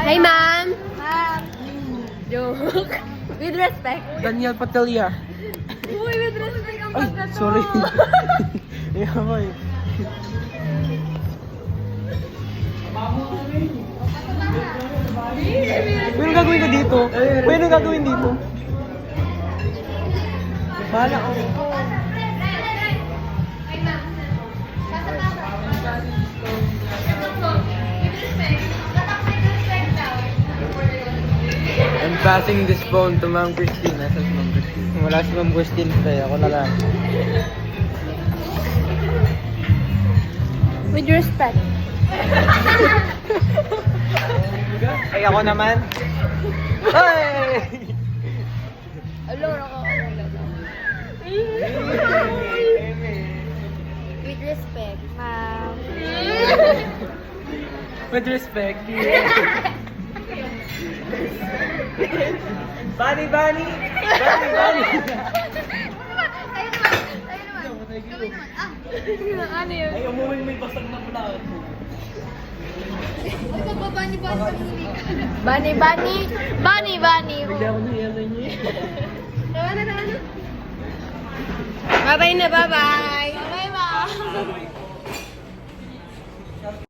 Hi, ma'am. Ma'am. Joke. With respect. Daniel Patelia. Uy, with respect ang Ay, pagkato. sorry. Yamay. Ano gagawin ko dito? Ano gagawin dito? Bahala ako. I'm passing this phone to Ma'am Christine. Nasa si Ma'am Christine? Wala si Ma'am Christine. Kaya ako na lang. With respect. Ay, ako naman. Ay! Alor ako. With respect, ma'am. With respect. Bunny, bunny! Bunny, bunny! Ano yun? Ay, umuwi may basag na pula. Bunny, bunny. Bunny, bunny. Bigla ako niyala niya. Bye-bye na, bye-bye.